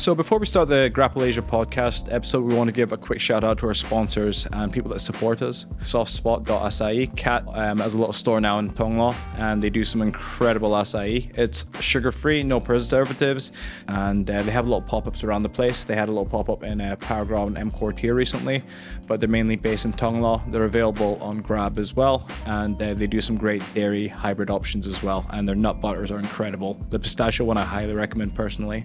So before we start the Grapple Asia podcast episode, we want to give a quick shout out to our sponsors and people that support us. Softspot.Açaí. Kat has a little store now in Tonglo, and they do some incredible acai. It's sugar-free, no preservatives, and they have little pop-ups around the place. They had a little pop-up in Paragraph and Quartier recently, but they're mainly based in Tonglo. They're available on Grab as well, and they do some great dairy hybrid options as well, and their nut butters are incredible. The pistachio one I highly recommend personally.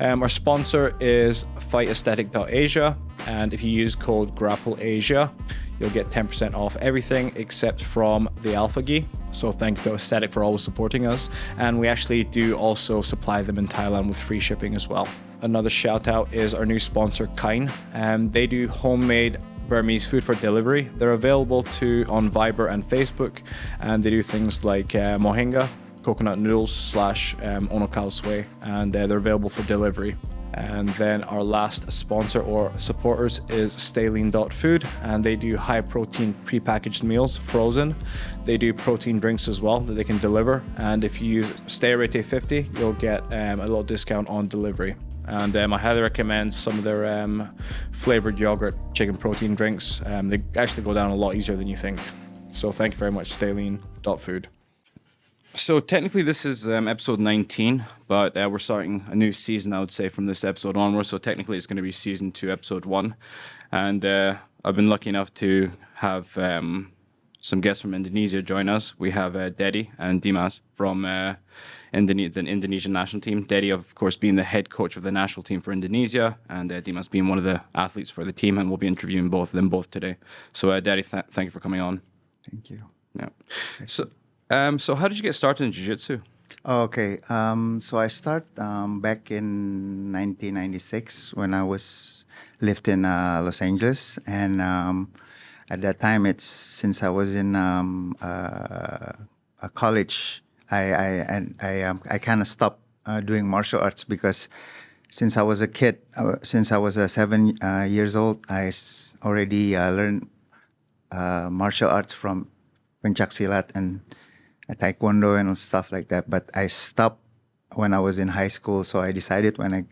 Our sponsor is fightaesthetic.asia, and if you use code GRAPPLEASIA, you'll get 10% off everything except from the Alpha Gi. So thank you to Aesthetic for always supporting us. And we actually do also supply them in Thailand with free shipping as well. Another shout out is our new sponsor, Khine. They do homemade Burmese food for delivery. They're available on Viber and Facebook, and they do things like mohinga, coconut noodles / onokal sway, and they're available for delivery. And then our last sponsor or supporters is Staline.food, and they do high protein prepackaged meals, frozen. They do protein drinks as well that they can deliver, and if you use StayRate50, you'll get a little discount on delivery. And I highly recommend some of their flavored yogurt chicken protein drinks. They actually go down a lot easier than you think. So thank you very much, Staline.food. So technically this is episode 19, but we're starting a new season, I would say, from this episode onwards. So technically it's going to be season 2, episode 1. And I've been lucky enough to have some guests from Indonesia join us. We have Deddy and Dimas from the Indonesian national team. Deddy, of course, being the head coach of the national team for Indonesia, and Dimas being one of the athletes for the team, and we'll be interviewing both of them today. So Deddy, thank you for coming on. Thank you. Yeah. So how did you get started in Jiu-Jitsu? Okay, so I started back in 1996 when I lived in Los Angeles, and at that time, since I was in a college, I kind of stopped doing martial arts because since I was a kid, since I was 7 years old, I already learned martial arts from pencak silat and taekwondo and stuff like that. But I stopped when I was in high school, so I decided when I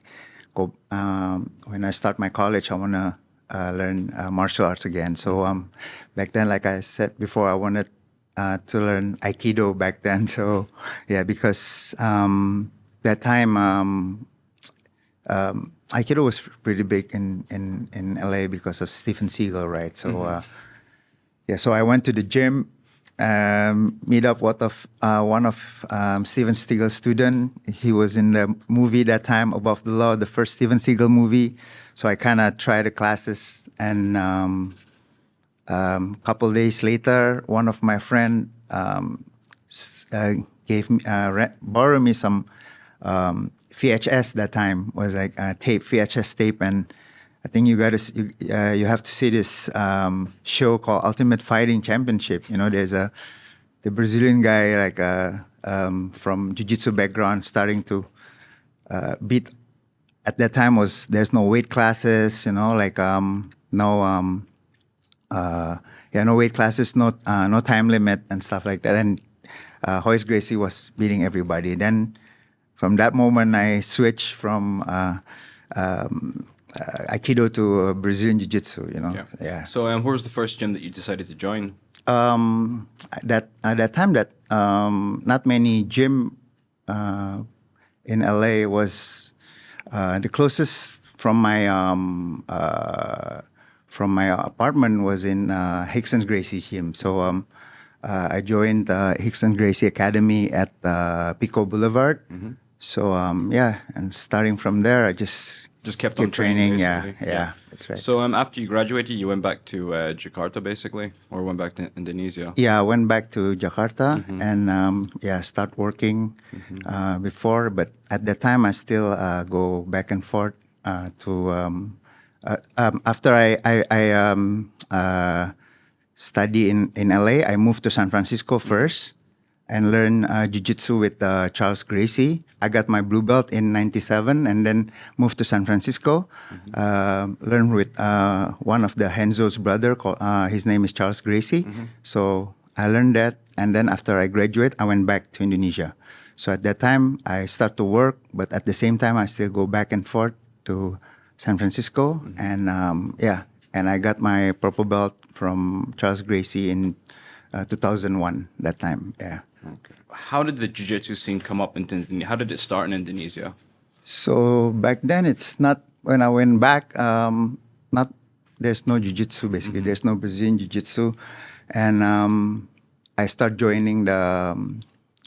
start my college, I want to learn martial arts again. So back then, like I said before, I wanted to learn Aikido back then. So yeah, because that time Aikido was pretty big in LA because of Steven Seagal, right? So yeah, so I went to the gym, meet up one of Steven Seagal's student. He was in the movie that time, Above the Law, the first Steven Seagal movie. So I kind of tried the classes, and couple days later, one of my friend borrowed me some VHS. That time was like a VHS tape, and I think you have to see this show called Ultimate Fighting Championship. You know, there's the Brazilian guy like from Jiu-Jitsu background starting to beat. At that time there's no weight classes, you know, like no weight classes, no time limit and stuff like that. And Royce Gracie was beating everybody. Then from that moment, I switched from Aikido to Brazilian Jiu-Jitsu, you know. Yeah. So where was the first gym that you decided to join? At that time, not many gym in LA was the closest from my apartment was in Hicks and Gracie gym. So I joined the Hicks and Gracie Academy at Pico Boulevard. Mm-hmm. So yeah, and starting from there, I just kept on training. Yeah, that's right. So after you graduated, you went back to Jakarta, basically, or went back to Indonesia? Yeah, I went back to Jakarta and start working before. But at that time, I still go back and forth to. After I study in LA, I moved to San Francisco first and learned Jiu-Jitsu with Charles Gracie. I got my blue belt in 97 and then moved to San Francisco. Learned with one of the Henzo's brother. His name is Charles Gracie. So I learned that. And then after I graduate, I went back to Indonesia. So at that time, I start to work, but at the same time, I still go back and forth to San Francisco, and and I got my purple belt from Charles Gracie in 2001. That time, yeah. Okay. How did the jiu-jitsu scene come up in Indonesia? How did it start in Indonesia? So back then, it's not when I went back. Not there's no jiu-jitsu basically. There's no Brazilian jiu-jitsu, and I start joining the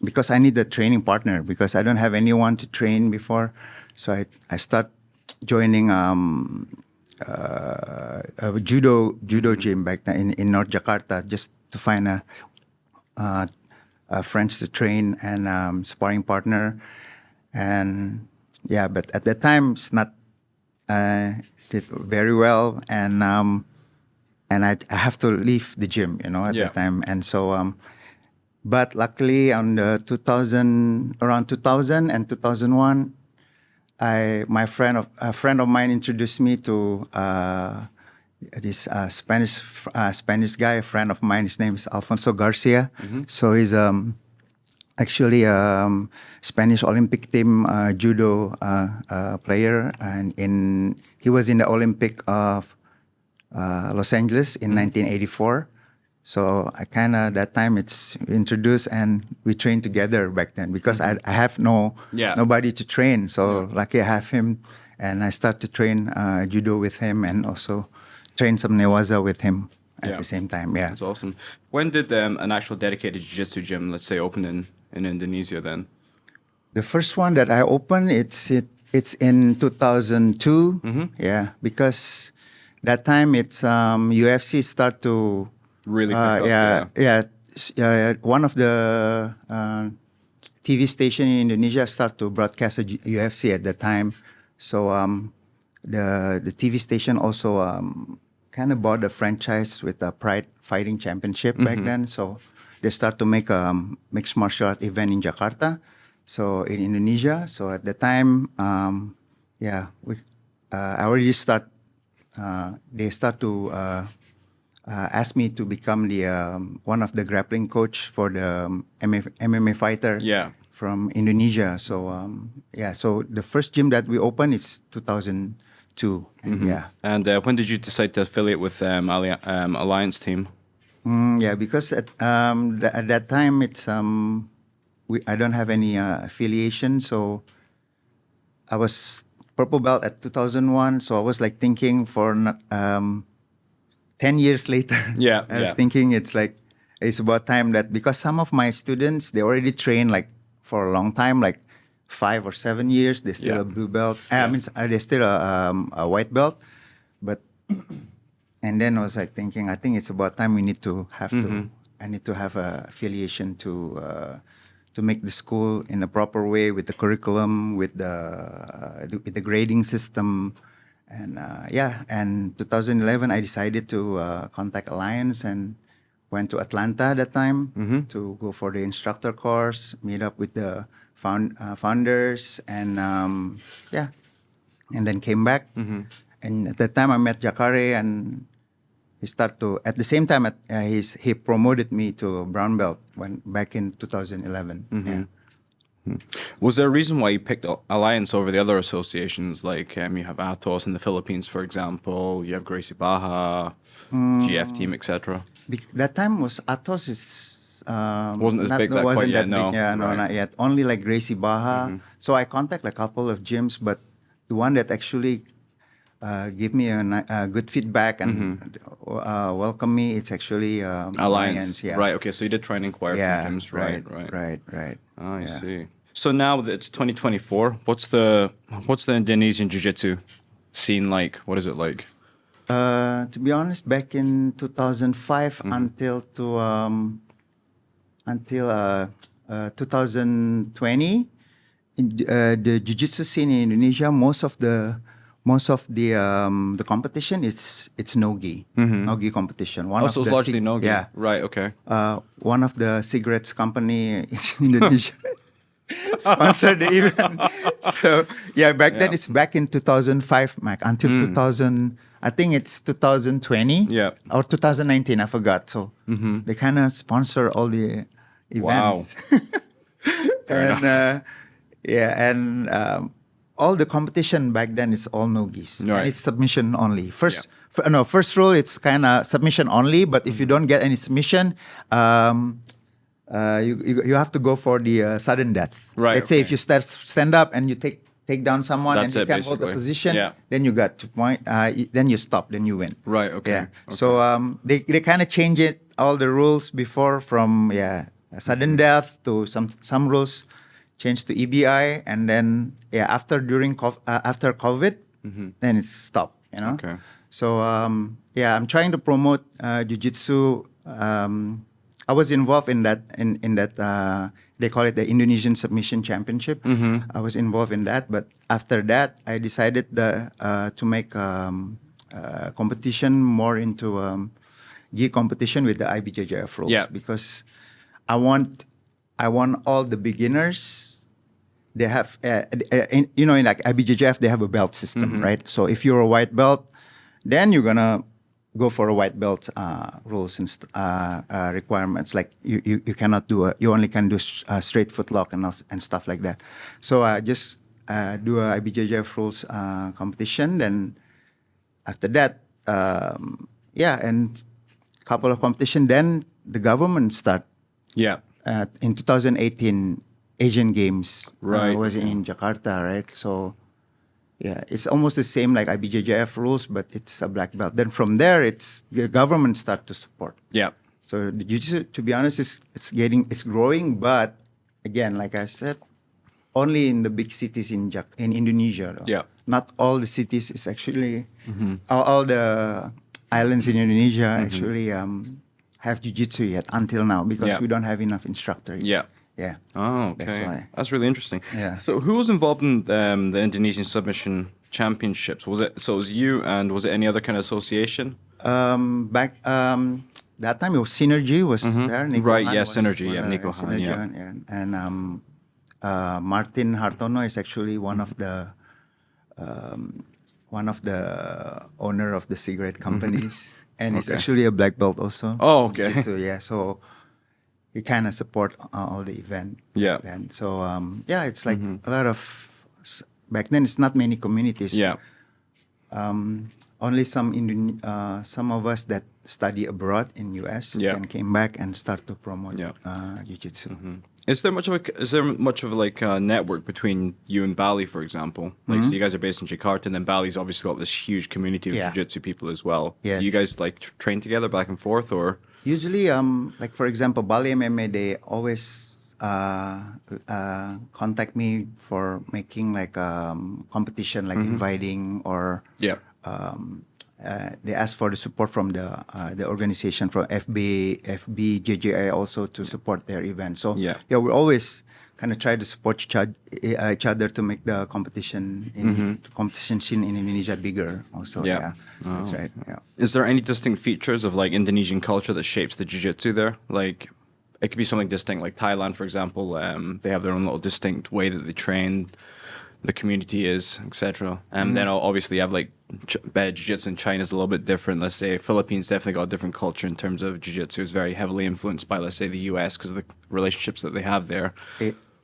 because I need a training partner because I don't have anyone to train before. So I start joining a judo gym back then in North Jakarta just to find friends to train and sparring partner, and yeah. But at that time, it's not did very well, and I have to leave the gym, at that time, and so. But luckily, on the around 2000 and 2001, a friend of mine introduced me to this Spanish guy, a friend of mine. His name is Alfonso Garcia. So he's actually a Spanish Olympic team judo player, and he was in the Olympic of Los Angeles in 1984. So I that time it's introduced and we trained together back then because I have nobody to train. So lucky I have him, and I start to train judo with him and also train some newaza with him at the same time. Yeah, that's awesome. When did an actual dedicated jiu-jitsu gym, let's say, open in Indonesia then? The first one that I opened, it's in 2002. Yeah, because that time it's UFC start to really pick up, one of the TV station in Indonesia start to broadcast a UFC at that time. So the TV station also kind of bought a franchise with the Pride Fighting Championship back then. So they start to make a mixed martial art event in Jakarta, so in Indonesia. So at the time, I already start. They start to ask me to become the one of the grappling coach for the MMA fighter from Indonesia. So so the first gym that we opened is 2002. And when did you decide to affiliate with Alliance team? Because at that time it's I don't have any affiliation, so I was purple belt at 2001. So I was like thinking for 10 years later, I was thinking it's about time that, because some of my students, they already train like for a long time, like 5 or 7 years, they're still a blue belt. I mean, they're still a white belt. But, and then I was like thinking, I think it's about time we need to have I need to have a affiliation to make the school in a proper way with the curriculum, with the grading system. And and 2011, I decided to contact Alliance and went to Atlanta that time to go for the instructor course, meet up with the founders, and and then came back. And at that time, I met Jacare, and he started to. At the same time, he promoted me to brown belt back in 2011. Was there a reason why you picked Alliance over the other associations? Like you have Atos in the Philippines, for example. You have Gracie Baja, GFTeam, etc. That time was Atos wasn't as big quite yet. No, not yet. Only like Gracie Baja. So I contacted a couple of gyms, but the one that actually give me a good feedback and welcome me, it's actually Alliance. Yeah. Right. Okay. So you did try and inquire from gyms. Right. Oh, I see. So now that it's 2024, what's the Indonesian Jiu-Jitsu scene like? What is it like? To be honest, back in 2005 until 2020, the Jiu-Jitsu scene in Indonesia, most of the competition it's no-gi, no-gi competition. So it's largely no-gi. Yeah. Right. Okay. One of the cigarettes company in Indonesia sponsored the event. So back then it's back in 2005, Mike, until 2000. I think it's 2020 or 2019. I forgot. So they kind of sponsor all the events. Wow. enough. And all the competition back then, it's all no-gis. Right. And it's submission only. First rule, it's kind of submission only. But if you don't get any submission, you have to go for the sudden death. Right. Let's say if you stand up and you take down someone That's and you it, can't hold the basically. position, Yeah. then you got to point. Then you stop. Then you win. Right. Okay. Yeah. Okay. So they kind of change it, all the rules before, from sudden death to some rules changed to EBI, and then after COVID, then it stopped. You know. Okay. So I'm trying to promote jiu-jitsu. I was involved in that they call it the Indonesian Submission Championship. I was involved in that, but after that, I decided to make competition more into gi competition with the IBJJF rules. Yeah. Because I want all the beginners. They have in like IBJJF, they have a belt system, right? So if you're a white belt, then you're gonna go for a white belt rules and requirements. Like you cannot you only can do straight foot lock and stuff like that. So I just do a IBJJF rules competition. Then after that, and couple of competition. Then the government start. Yeah. In 2018, Asian Games Right. was in Jakarta, right? So. Yeah, it's almost the same like IBJJF rules, but it's a black belt. Then from there, it's the government start to support. Yeah. So the jiu-jitsu, to be honest, it's growing, but again, like I said, only in the big cities in Indonesia. Though. Yeah. Not all the cities is actually all the islands in Indonesia actually have jiu-jitsu yet until now because we don't have enough instructor yet. Yeah. Yeah. Oh, okay. That's really interesting. Yeah. So who was involved in the Indonesian Submission Championships? Was it you, and was it any other kind of association? Back that time it was Synergy was there. Nico Right, Han yeah, was Synergy, one yeah, of the Nico Han, Synergy yeah. one, and Martin Hartono is actually one of the owner of the cigarette companies, and he's actually a black belt also. Oh, okay. Jiu-jitsu, yeah, so he kind of support all the event. Yeah. And so it's like a lot of back then. It's not many communities. Yeah. Only some of us that study abroad in US and came back and start to promote jiu-jitsu. Is there much of like a network between you and Bali, for example? Like, so you guys are based in Jakarta, and then Bali's obviously got this huge community of jiu-jitsu people as well. Yes. Do you guys like train together back and forth, or? Usually, like for example, Bali MMA, they always contact me for making like competition, like inviting or they ask for the support from the organization from FBJJ also to support their event. So we always kind of try to support each other to make the competition competition scene in Indonesia bigger. Also, that's right. Yeah. Is there any distinct features of like Indonesian culture that shapes the jiu-jitsu there? Like, it could be something distinct, like Thailand, for example. They have their own little distinct way that they train. The community is, etc. And then obviously you have like jiu-jitsu in China is a little bit different. Let's say Philippines definitely got a different culture in terms of jiu-jitsu. It's very heavily influenced by, let's say, the US because of the relationships that they have there.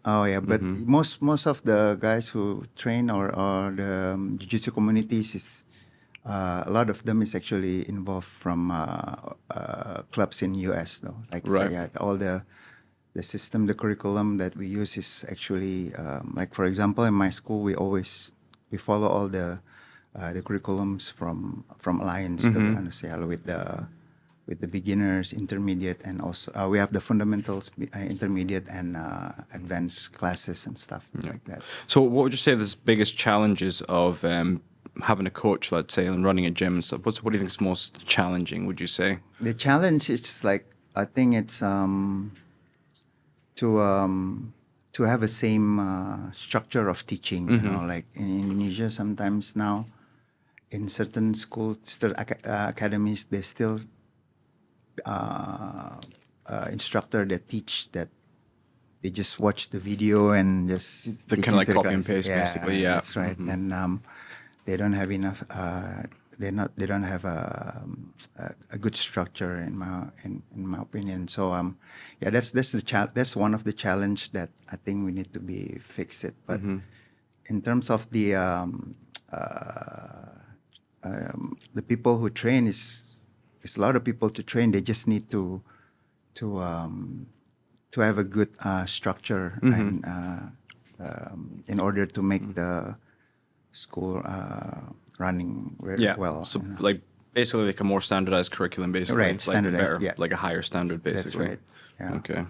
But most of the guys who train or the jiu-jitsu communities is a lot of them is actually involved from clubs in US though. Like all the system, the curriculum that we use is actually like for example in my school we follow all the curriculums from Alliance to be honest, with the beginners, intermediate, and also we have the fundamentals, intermediate, and advanced classes and stuff like that. So what would you say the biggest challenges of having a coach, let's say, and running a gym and stuff? What do you think is most challenging, would you say? The challenge is like, I think it's to have a same structure of teaching. You know, like in Indonesia, sometimes now in certain schools, still academies, they still instructor that teach that they just watch the video and just they kind of like copy and paste, basically. Yeah, that's right. And they don't have enough they don't have a good structure in my opinion. So yeah, that's one of the challenge that I think we need to be fixed. But in terms of the people who train, is a lot of people to train. They just need to have a good structure and in order to make the school running very well. So like basically like a more standardized curriculum, basically. Right, like standardized, better, like a higher standard, basically. That's right. Yeah. Okay.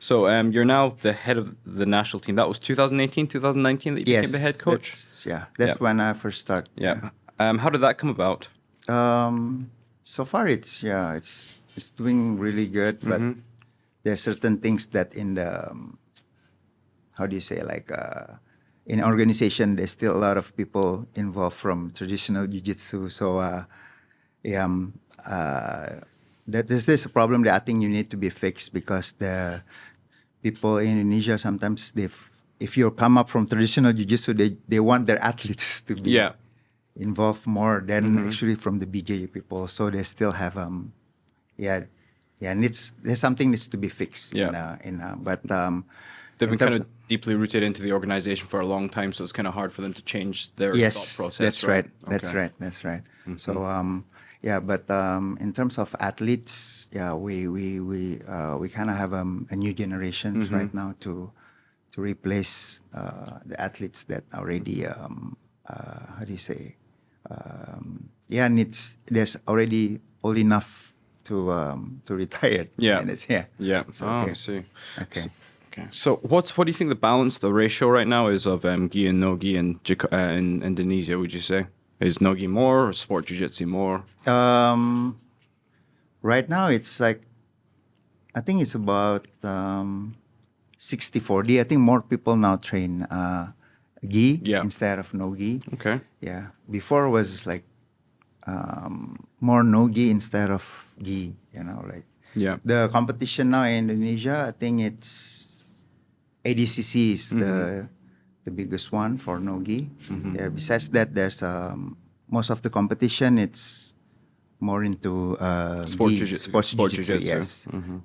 So you're now the head of the national team. That was 2018, 2019 that you became the head coach? That's when I first started. Yeah. How did that come about? So far it's doing really good, but there's certain things that in the how do you say, like in organization there's still a lot of people involved from traditional jiu-jitsu. So that there's a problem that I think you need to be fixed, because the people in Indonesia sometimes if you come up from traditional jiu-jitsu, they want their athletes to be involved more than actually from the BJJ people. So they still have there's something needs to be fixed. But they've been kind of deeply rooted into the organization for a long time, so it's kind of hard for them to change their thought process. That's right. That's right. So but in terms of athletes, we kind of have a new generation right now to replace the athletes that already how do you say there's already old enough to retire. So, I see. So what do you think the ratio right now is of gi and no gi in Indonesia? Would you say is no gi more or sport jiu-jitsu more? Right now it's like, I think it's about 60-40. I think more people now train gi instead of no gi. Okay. Yeah. Before was like more no gi instead of gi. The competition now in Indonesia, I think it's ADCC is the biggest one for no gi. Besides that, there's most of the competition. It's more into sport jiu-jitsu.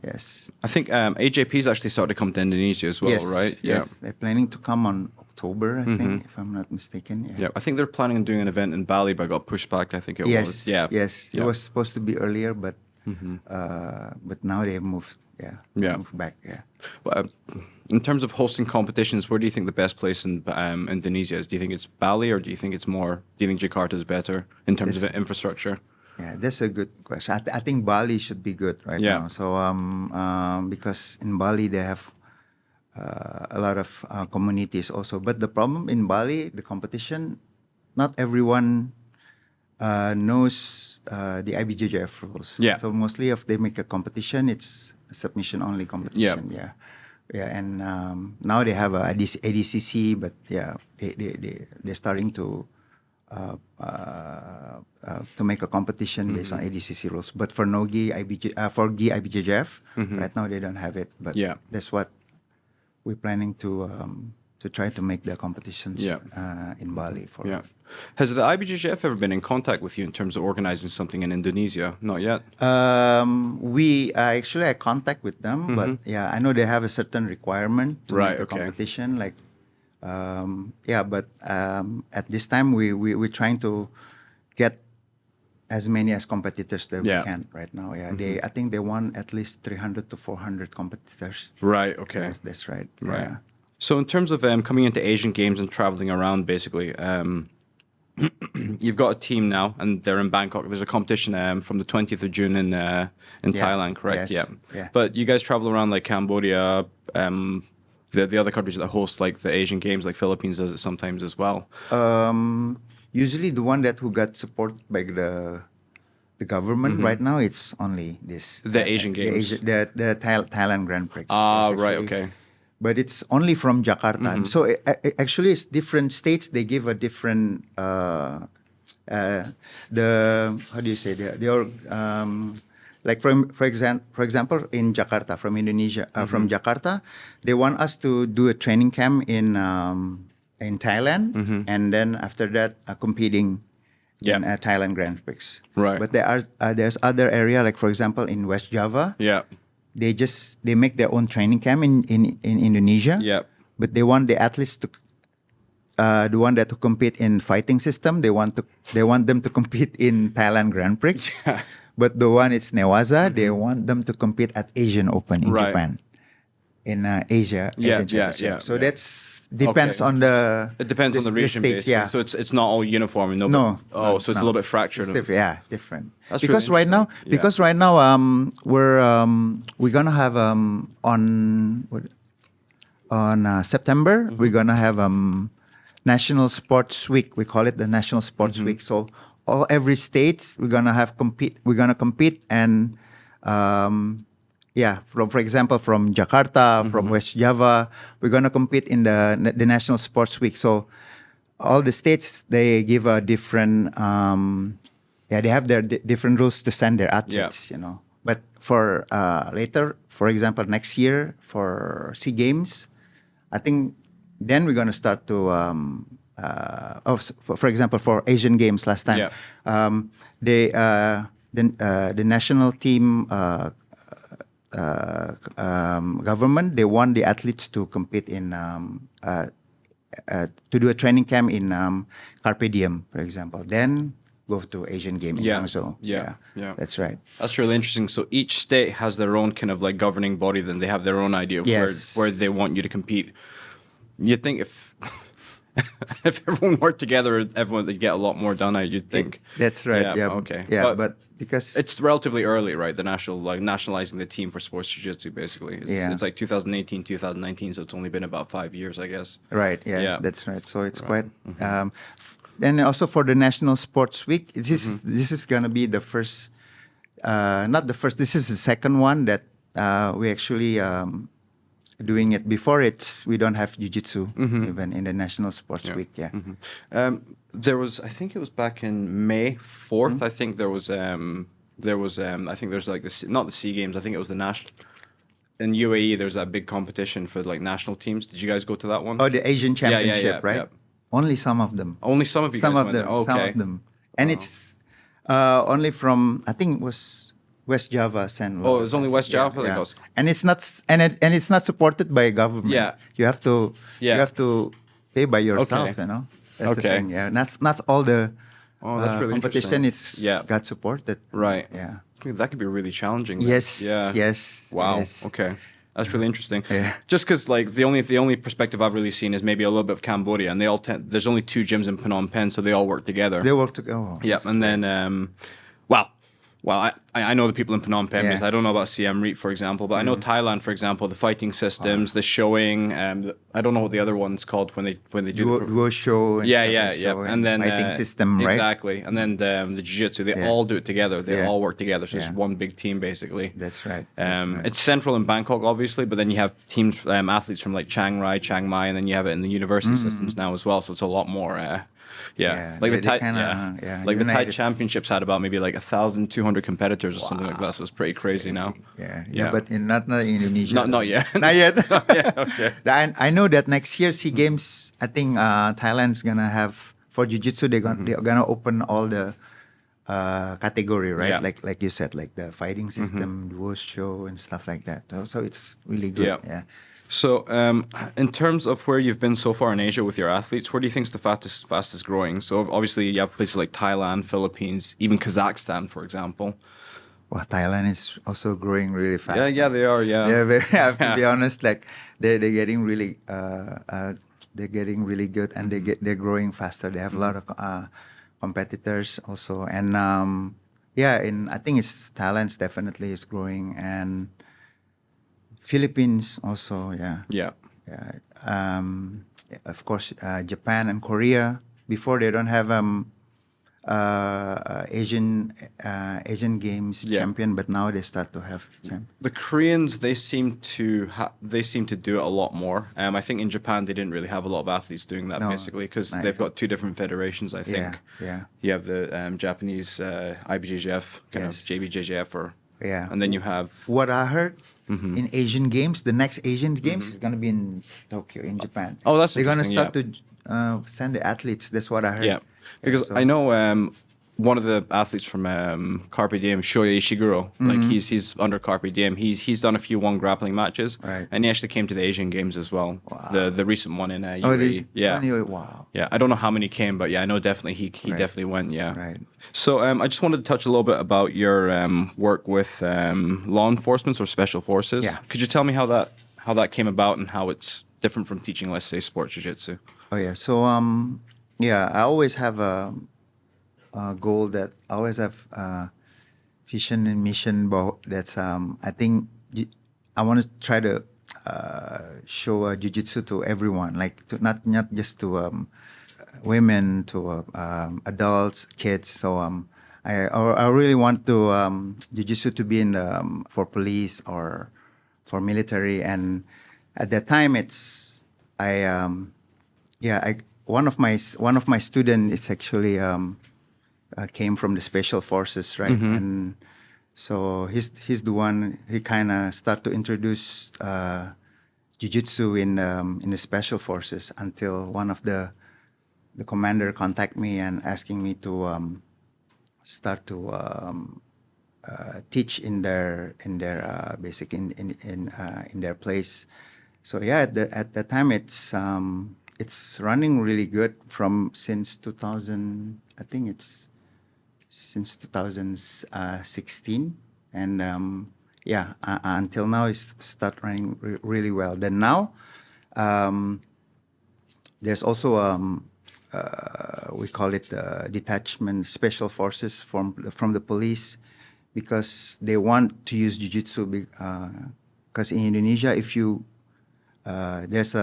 Yes. I think AJP's actually started to come to Indonesia as well, right? Yes. They're planning to come on October, I think, if I'm not mistaken. I think they're planning on doing an event in Bali, but got pushed back. I think it was. Yes. It was supposed to be earlier, but now they moved. Moved back. Well, in terms of hosting competitions, where do you think the best place in Indonesia is? Do you think it's Bali, or do you think Jakarta is better in terms of infrastructure? Yeah, that's a good question. I think Bali should be good right now. So because in Bali they have a lot of communities also. But the problem in Bali, the competition, not everyone knows the IBJJF rules. So mostly if they make a competition, it's a submission only competition. And now they have a ADCC, but they're starting to make a competition based on ADCC rules. But for no gi for gi IBJJF, right now they don't have it. But that's what we're planning to try to make the competitions in Bali for. Has the IBJJF ever been in contact with you in terms of organizing something in Indonesia? Not yet. We actually had contact with them, but I know they have a certain requirement to make a competition. Like, but at this time we're trying to get as many as competitors that we can right now. I think they want at least 300 to 400 competitors. Right. Okay. Yes, that's right. Right. So in terms of coming into Asian Games and traveling around, basically, you've got a team now, and they're in Bangkok. There's a competition from the 20th of June in Thailand, correct? Yes. But you guys travel around like Cambodia, the other countries that host like the Asian Games, like Philippines does it sometimes as well. Usually the one who got supported by the government right now, it's only this. The Asian Games. The Thailand Grand Prix. Right, okay. But it's only from Jakarta. So actually it's different states. They give a different, how do you say, like for example, in Jakarta, from Indonesia, from Jakarta, they want us to do a training camp in Thailand, and then after that, competing Yeah. in Thailand Grand Prix. Right. But there's other area, like for example in West Java, Yeah. they make their own training camp in Indonesia. Yeah. But they want the athletes to the one that to compete in fighting system. They want them to compete in Thailand Grand Prix. But the one it's Newaza, they want them to compete at Asian Open in Japan. In Asia, Asian Championship. So that's depends on the. It depends on the region, state, basically. So it's not all uniform. And so it's a little bit fractured. Different. That's because really right now, we're gonna have on September we're gonna have National Sports Week. We call it the National Sports Week. So every state we're gonna compete and. For example, from Jakarta, from West Java, we're gonna compete in the National Sports Week. So all the states they give a different, they have their different rules to send their athletes, But for later, for example, next year for SEA Games, I think then we're gonna start to. For example, for Asian Games last time, the national team. Government, they want the athletes to compete in to do a training camp in Carpe Diem, for example. Then go to Asian Games. That's right. That's really interesting. So each state has their own kind of like governing body. Then they have their own idea of where they want you to compete. You'd think if everyone worked together, everyone would get a lot more done. You'd think. That's right. Okay. Yeah, but because it's relatively early, right? The nationalizing the team for sports jiu-jitsu, basically. It's like 2018, 2019, so it's only been about 5 years, I guess. Right. Yeah. That's right. So it's quite. And also for the National Sports Week, this is gonna be the first. Not the first. This is the second one that we actually. Doing it before we don't have jiu-jitsu even in the National Sports Week. There was, I think it was back in May 4th. I think I think there's like this, not the SEA Games. I think it was the national in UAE. There's that big competition for like national teams. Did you guys go to that one? Oh, the Asian Championship, right? Only some of them. Only some of you. Some guys went there. Okay. Some of them, and it's only from I think it was. West Java sent. Oh, it was only West Java. And it's not it's not supported by government. Yeah, you have to pay by yourself. That's the thing. Yeah, not all the that's really competition is got supported. Right. Yeah, that could be really challenging. Then. Yes. Yeah. Yes. Wow. Yes. Okay. That's really interesting. Yeah. Just because like the only perspective I've really seen is maybe a little bit of Cambodia, and there's only 2 gyms in Phnom Penh, so they all work together. They work together. Oh, yeah, and then Well, I know the people in Phnom Penh. I don't know about Siem Reap, for example, but I know Thailand, for example, the fighting systems, the showing. I don't know what the other one's called when they do duo show. And then fighting system, right? Exactly, and then the jiu-jitsu. They all do it together. They all work together. So it's one big team, basically. That's right. It's central in Bangkok, obviously, but then you have teams, athletes from like Chiang Rai, Chiang Mai, and then you have it in the university systems now as well. So it's a lot more. Like the Thai championships had about maybe like 1,200 competitors or something like that. So it's pretty crazy now. But not in Indonesia. Not yet. Not yet. Okay. I know that next year SEA Games, I think Thailand's gonna have for jiu-jitsu. They're gonna open all the category, right? Like you said, like the fighting system, duo show, and stuff like that. So it's really good. Yeah. So, in terms of where you've been so far in Asia with your athletes, where do you think is the fastest growing? So, obviously, you have places like Thailand, Philippines, even Kazakhstan, for example. Well, Thailand is also growing really fast. Yeah, they are. Yeah, they're very. I have to be honest. Like they're getting really good, and they're growing faster. They have a lot of competitors also, and I think it's Thailand's definitely is growing and. Philippines also, of course, Japan and Korea. Before they don't have Asian Games champion, but now they start to have champion. The Koreans, they seem to do it a lot more. I think in Japan they didn't really have a lot of athletes doing that basically because they've got 2 different federations. I think. You have the Japanese IBJJF, kind of JBJJF, and then you have what I heard. In Asian Games, the next Asian Games is going to be in Tokyo, in Japan. Oh, that's they're going to start to send the athletes. That's what I heard. Yeah, because I know one of the athletes from Carpe Diem, Shoya Ishiguro, like he's under Carpe Diem. He's done a few grappling matches, Right. and he actually came to the Asian Games as well. Wow. The recent one in Oh, UAE. Yeah, anyway, wow. yeah. I don't know how many came, but yeah, I know definitely he Right. definitely went. Yeah. Right. So I just wanted to touch a little bit about your work with law enforcement or special forces. Yeah. Could you tell me how that came about and how it's different from teaching, let's say, sports jiu-jitsu? Oh yeah. So yeah, I always have a goal that I always have vision and mission. That's I think I want to try to show jiu-jitsu to everyone, like to not just to women, to adults, kids. So I really want to jiu-jitsu to be in the, for police or for military. And at that time, one of my students is actually came from the special forces, right? And so he's the one. He kind of start to introduce jiu-jitsu in the special forces until one of the commander contact me and asking me to start to teach in their basic in their place. So yeah, at the time it's running really good from since 2000. I think it's since 2016, and yeah, until now it's start running really well. Then now there's also we call it detachment special forces from the police, because they want to use jiu-jitsu because in Indonesia, if you there's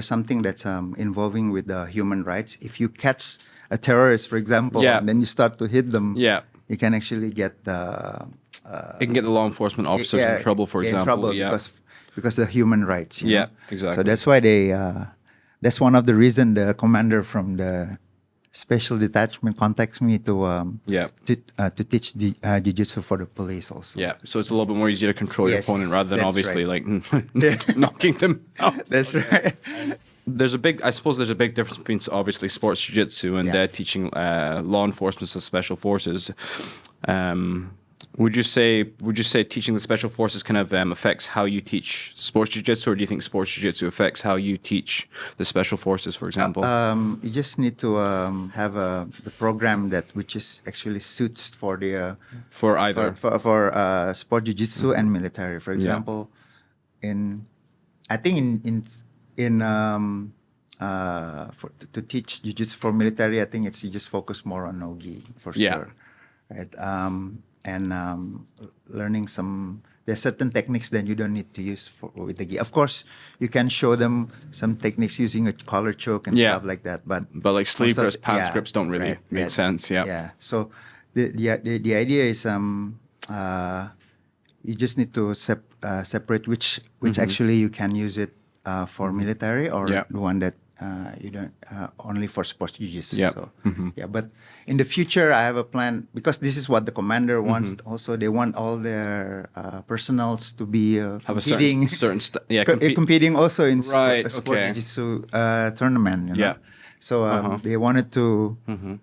something that's involving with the human rights. If you catch a terrorist, for example, and then you start to hit them, you can actually get the it can get the law enforcement officers in trouble, for example. Trouble because of the human rights. You know? Exactly. So that's why they. That's one of the reason the commander from the special detachment contacts me to teach jiu-jitsu for the police also. Yeah, so it's a little bit more easy to control your opponent rather than obviously like knocking them out. That's right. I suppose there's a big difference between obviously sports jiu-jitsu and teaching law enforcement and special forces. Would you say teaching the special forces kind of affects how you teach sports jiu-jitsu, or do you think sports jiu-jitsu affects how you teach the special forces, for example? You just need to have the program which is actually suits for the for either for sport jiu-jitsu and military. For example, I think to teach jiu-jitsu for military, I think you just focus more on no-gi for sure, right? And learning there's certain techniques that you don't need to use with the gi. Of course, you can show them some techniques using a collar choke and stuff like that. But like sleeve grips, pants grips don't really make sense. Yeah. So the idea is you just need to separate which actually you can use it for military or the one that you don't only for sports jiu-jitsu. So, but in the future I have a plan, because this is what the commander wants. Also, they want all their personals to be competing, competing also in sport jiu-jitsu tournament. You know? So they wanted to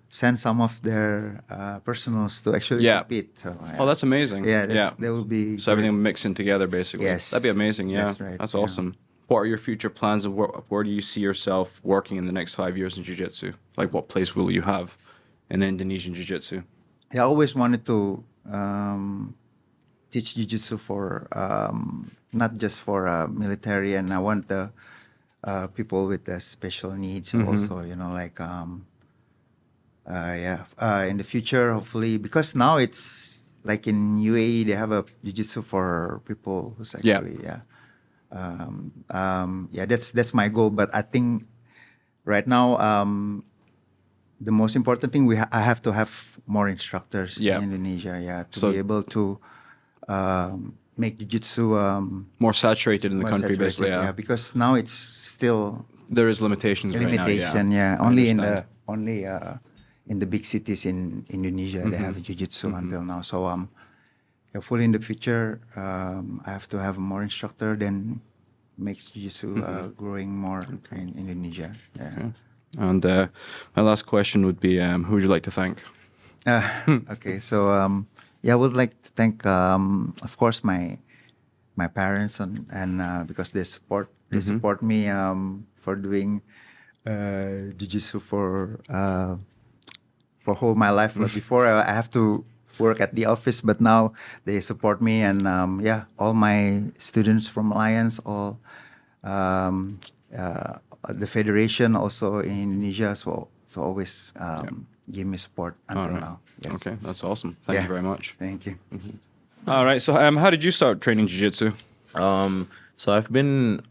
send some of their personals to actually compete. So, oh, that's amazing. That will be so everything mixing together basically. Yes, that'd be amazing. Yeah, that's right. That's awesome. What are your future plans, and where do you see yourself working in the next 5 years in jiu-jitsu? Like, what place will you have in Indonesian jiu-jitsu? I always wanted to teach jiu-jitsu for not just for military, and I want the people with the special needs also. You know, like in the future, hopefully, because now it's like in UAE they have a jiu-jitsu for people who's actually that's my goal. But I think right now the most important thing I have to have more instructors in Indonesia, to be able to make jiu-jitsu more saturated in the country, basically. Because now it's still there is limitations right now. Only in the big cities in Indonesia they have jiu-jitsu until now. So hopefully in the future I have to have more instructor, then makes jiu-jitsu growing more in Indonesia. And my last question would be, who would you like to thank? Okay, so yeah, I would like to thank, of course, my parents and because they support me for doing jiu-jitsu for whole my life. But before I have to work at the office, but now they support me, and yeah, all my students from Alliance, all um, uh, the federation also in Indonesia, so always give me support All until right. now. Yes. Okay, that's awesome. Thank you very much. Thank you. All right. So, how did you start training jiu-jitsu? So I've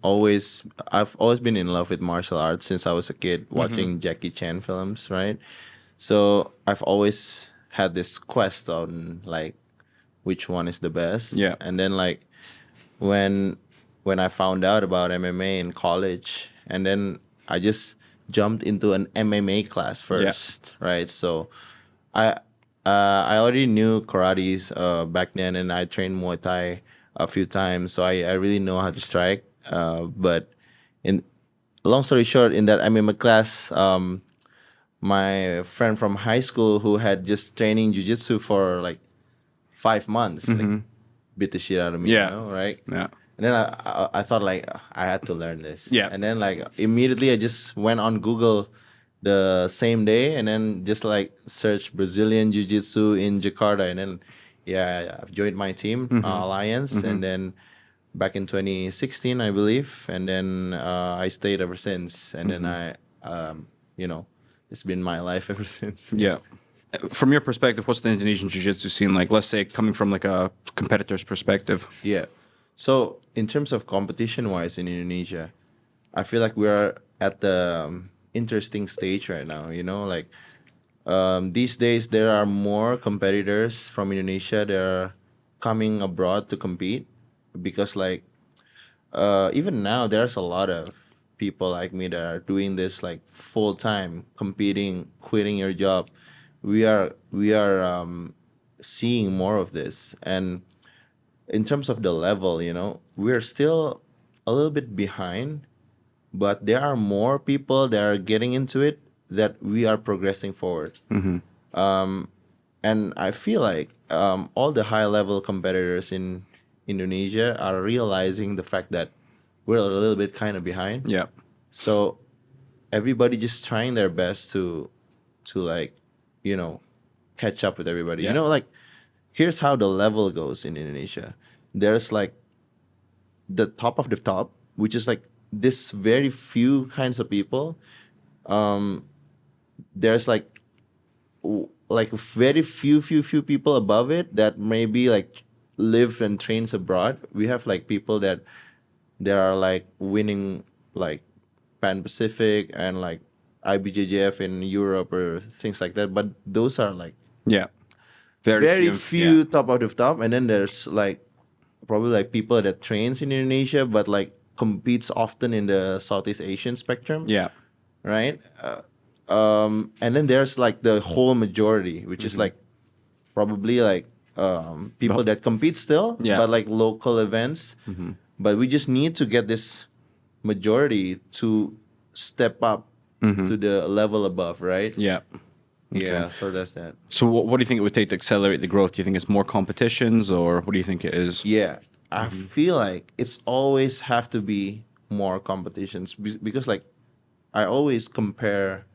always been in love with martial arts since I was a kid, watching Jackie Chan films, right? So I've always had this quest on like which one is the best. Yeah. And then like when I found out about MMA in college, and then I just jumped into an MMA class first, right? So I I already knew karate's back then, and I trained Muay Thai a few times, so I really know how to strike. But in long story short, in that MMA class, my friend from high school who had just training jiu-jitsu for like 5 months, like beat the shit out of me, Yeah. you know, right? Yeah. And then I thought like I had to learn this. Yeah. And then like immediately I just went on Google the same day, and then just like search Brazilian Jiu-Jitsu in Jakarta, and then I've joined my team, Alliance, and then back in 2016 I believe, and then I stayed ever since, and then you know, it's been my life ever since. Yeah. From your perspective, what's the Indonesian jiu-jitsu scene like? Let's say coming from like a competitor's perspective. Yeah. So in terms of competition wise in Indonesia, I feel like we are at the interesting stage right now. You know, like these days there are more competitors from Indonesia that are coming abroad to compete, because like even now there's a lot of people like me that are doing this like full time, competing, quitting your job. We are seeing more of this, and in terms of the level, you know, we're still a little bit behind, but there are more people that are getting into it, that we are progressing forward. And I feel like all the high level competitors in Indonesia are realizing the fact that we're a little bit kind of behind. Yeah. So everybody just trying their best to like, you know, catch up with everybody. Yeah. You know, like here's how the level goes in Indonesia. There's like the top of the top, which is like this very few kinds of people. There's like very few people above it that maybe like live and trains abroad. We have like people that are like winning like Pan Pacific and like IBJJF in Europe or things like that. But those are like Yeah. very few Yeah. top out of top, and then there's like probably like people that trains in Indonesia but like competes often in the Southeast Asian spectrum, Yeah. right? And then there's like the whole majority, which is like probably like people that compete still, Yeah. but like local events. But we just need to get this majority to step up to the level above, right? Yeah. Yeah, so that's that. So what do you think it would take to accelerate the growth? Do you think it's more competitions, or what do you think it is? Yeah, I feel like it's always have to be more competitions, because like I always compare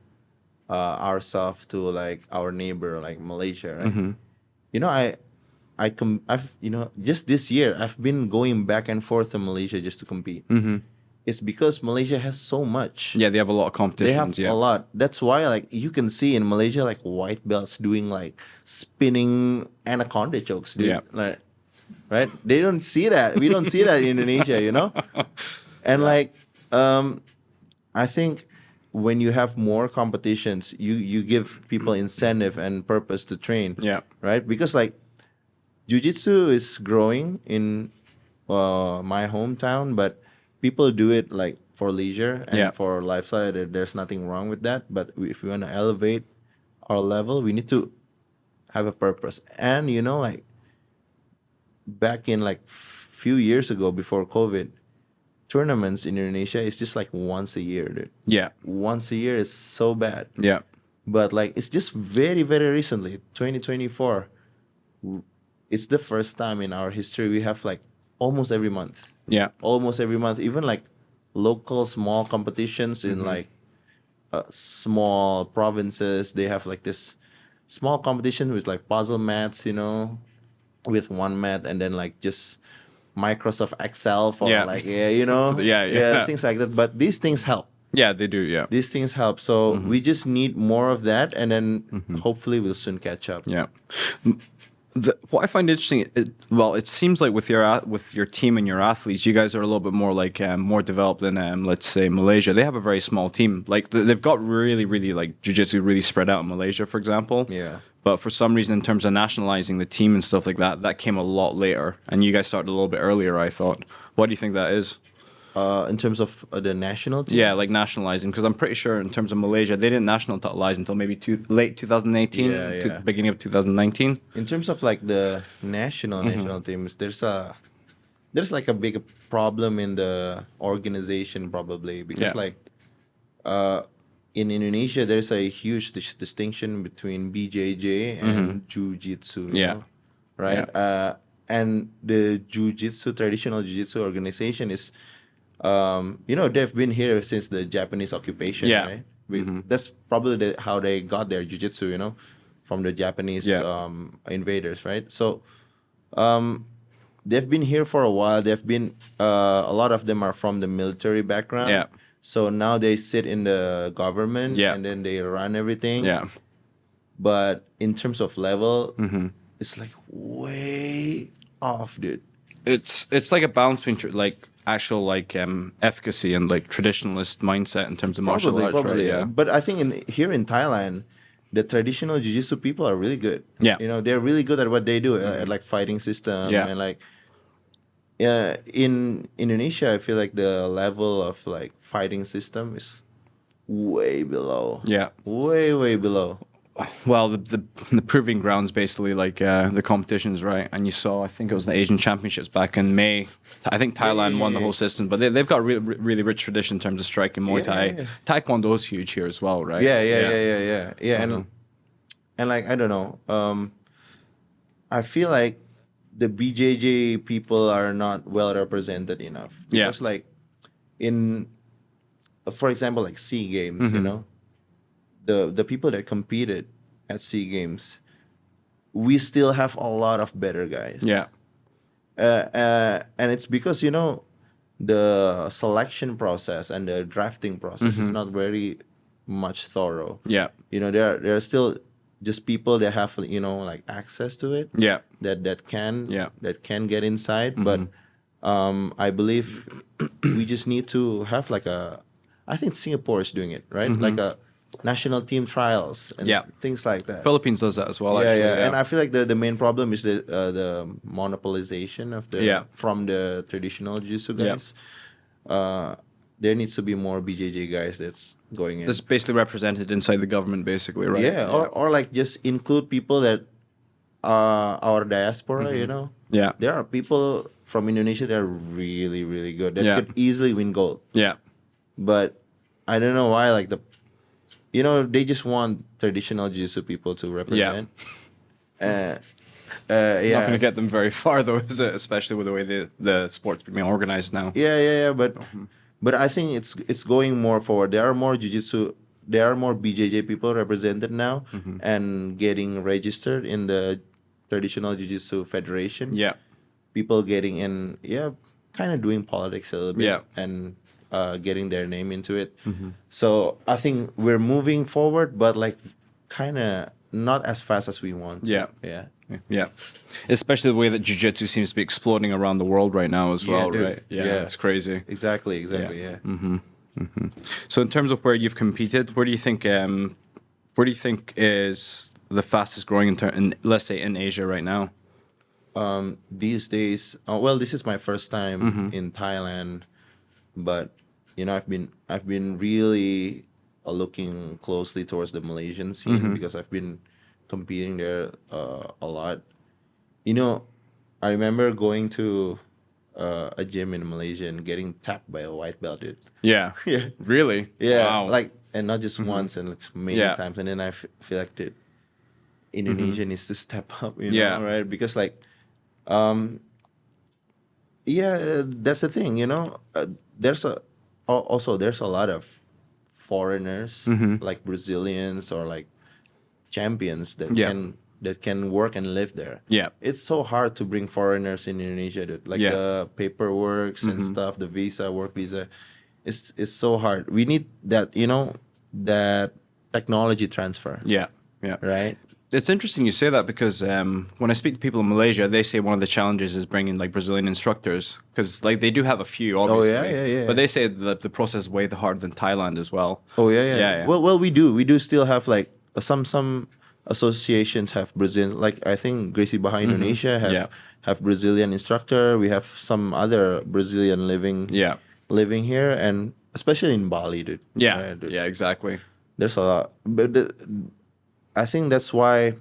ourselves to like our neighbor, like Malaysia, right? You know, I've you know, just this year I've been going back and forth to Malaysia just to compete. It's because Malaysia has so much. Yeah, they have a lot of They competitions. have Yeah. a lot. That's why like you can see in Malaysia like white belts doing like spinning anaconda chokes, dude. Yeah. Like, right? They don't see that. We don't see that in Indonesia, you know? And like I think when you have more competitions, you give people incentive and purpose to train. Yeah. Right? Because like jiu-jitsu is growing in my hometown, but people do it like for leisure and Yeah. for lifestyle. There's nothing wrong with that. But if we want to elevate our level, we need to have a purpose. And you know, like back in like few years ago before COVID, tournaments in Indonesia is just like once a year, dude. Yeah. Once a year is so bad. Yeah. but like it's just very very recently, 2024. It's the first time in our history we have like almost every month. Yeah. Almost every month, even like local small competitions in like small provinces. They have like this small competition with like puzzle mats, you know, with one mat, and then like just Microsoft Excel for like you know, yeah, things like that. But these things help. Yeah, they do. Yeah. These things help. So we just need more of that, and then hopefully we'll soon catch up. Yeah. What I find interesting, it seems like with your team and your athletes, you guys are a little bit more like more developed than let's say Malaysia. They have a very small team. Like they've got really like jiu-jitsu really spread out in Malaysia, for example. Yeah. But for some reason, in terms of nationalizing the team and stuff like that, that came a lot later, and you guys started a little bit earlier, I thought. What do you think that is? In terms of the national team? Yeah, like nationalizing, because I'm pretty sure in terms of Malaysia, they didn't nationalize until maybe late 2018, beginning of 2019. In terms of like the national teams, there's like a big problem in the organization probably, because like in Indonesia there's a huge distinction between BJJ and Jiu-Jitsu. You know? Right? Yeah. And the traditional Jiu-Jitsu organization is you know, they've been here since the Japanese occupation, right? That's probably how they got their jiu-jitsu, you know, from the Japanese invaders, right? So they've been here for a while. They've been a lot of them are from the military background. Yeah. So now they sit in the government and then they run everything. Yeah. But in terms of level, it's like way off, dude. It's like a balance between like actual like efficacy and like traditionalist mindset in terms of martial arts, right? Yeah. But I think here in Thailand, the traditional jiu-jitsu people are really good. Yeah. You know, they're really good at what they do, at like fighting system and like in Indonesia, I feel like the level of like fighting system is way below. Yeah. Way below. Well, the proving grounds basically like the competitions, right? And you saw, I think it was the Asian Championships back in May. I think Thailand won the whole system, but they've got really rich tradition in terms of striking, Muay Thai. Taekwondo is huge here as well, right? Yeah. And like I don't know, I feel like the BJJ people are not well represented enough. Because like in, for example, like SEA Games, you know. The people that competed at SEA Games, we still have a lot of better guys. Yeah. And it's because, you know, the selection process and the drafting process is not very much thorough. Yeah. You know, there are still just people that have, you know, like access to it. Yeah. That can get inside. But I believe we just need to have like I think Singapore is doing it, right? Like a national team trials and things like that. Philippines does that as well. Actually, And I feel like the main problem is the monopolization of from the traditional jiu-jitsu guys. There needs to be more BJJ guys that's going in. That's basically represented inside the government, basically, right? Yeah. Or like just include people that are our diaspora. You know. Yeah. There are people from Indonesia that are really really good that could easily win gold. Yeah. But I don't know why, like you know, they just want traditional jiu-jitsu people to represent. Not going to get them very far, though, is it? Especially with the way the sport's being organized now. Yeah. But I think it's going more forward. There are more jiu-jitsu. There are more BJJ people represented now and getting registered in the traditional jiu-jitsu federation. Yeah. People getting in, kind of doing politics a little bit and getting their name into it. So I think we're moving forward, but like kind of not as fast as we want. Yeah. Especially the way that jiu-jitsu seems to be exploding around the world right now as well, dude. right? Yeah, it's crazy. Exactly. So in terms of where you've competed, where do you think is the fastest growing in let's say in Asia right now? These days, well, this is my first time in Thailand, but you know, I've been really looking closely towards the Malaysian scene because I've been competing there a lot. You know, I remember going to a gym in Malaysia and getting tapped by a white belt, dude. Yeah. Really? Yeah. Wow. Like and not just once and like many times. And then I feel like the Indonesia needs to step up, you know, right? Because like, that's the thing, you know. There's there's a lot of foreigners like Brazilians or like champions that can work and live there. Yeah. It's so hard to bring foreigners in Indonesia, dude. Like the paperwork and stuff, the visa, work visa. It's so hard. We need that, you know, that technology transfer. Yeah. Right? It's interesting you say that because when I speak to people in Malaysia, they say one of the challenges is bringing like Brazilian instructors because like they do have a few, obviously. Yeah. But they say that the process is way harder than Thailand as well. Yeah. Well, we do still have like some associations have Brazilian, like I think Wigraha Indonesia have Brazilian instructor. We have some other Brazilian living here, and especially in Bali, dude. Yeah, right, dude. Yeah, exactly. There's a lot, but I think that's why,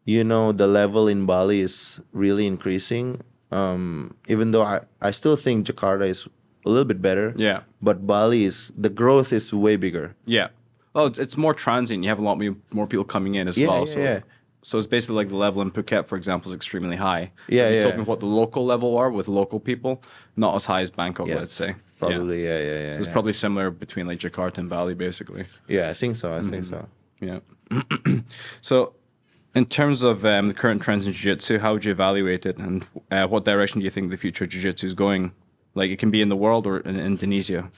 you know, the level in Bali is really increasing. Even though I still think Jakarta is a little bit better. Yeah. But the growth is way bigger. Yeah. Oh, it's more transient. You have a lot more people coming in as well. So it's basically like the level in Phuket, for example, is extremely high. You told me what the local level are with local people, not as high as Bangkok, let's say. Probably, yeah. So it's probably similar between like Jakarta and Bali, basically. Yeah, I think so. Yeah. So, in terms of the current trends in jiu-jitsu, how would you evaluate it, and what direction do you think the future of jiu-jitsu is going? Like, it can be in the world or in Indonesia.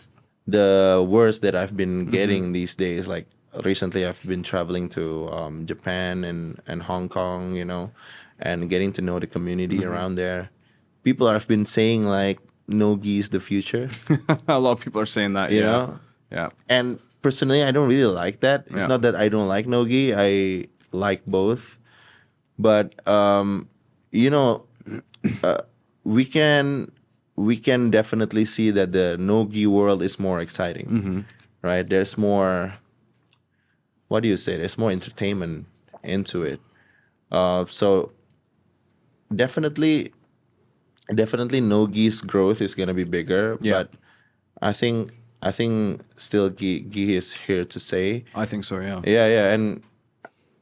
The words that I've been getting these days, like recently, I've been traveling to Japan and Hong Kong, you know, and getting to know the community around there. People have been saying like no-gi is the future. A lot of people are saying that. You know? Yeah. And personally, I don't really like that. It's not that I don't like no-gi. I like both. But, you know, we can definitely see that the no-gi world is more exciting, right? There's more, what do you say? There's more entertainment into it. So definitely no-gi's growth is going to be bigger. But I think still gi is here to stay. I think so, yeah. Yeah,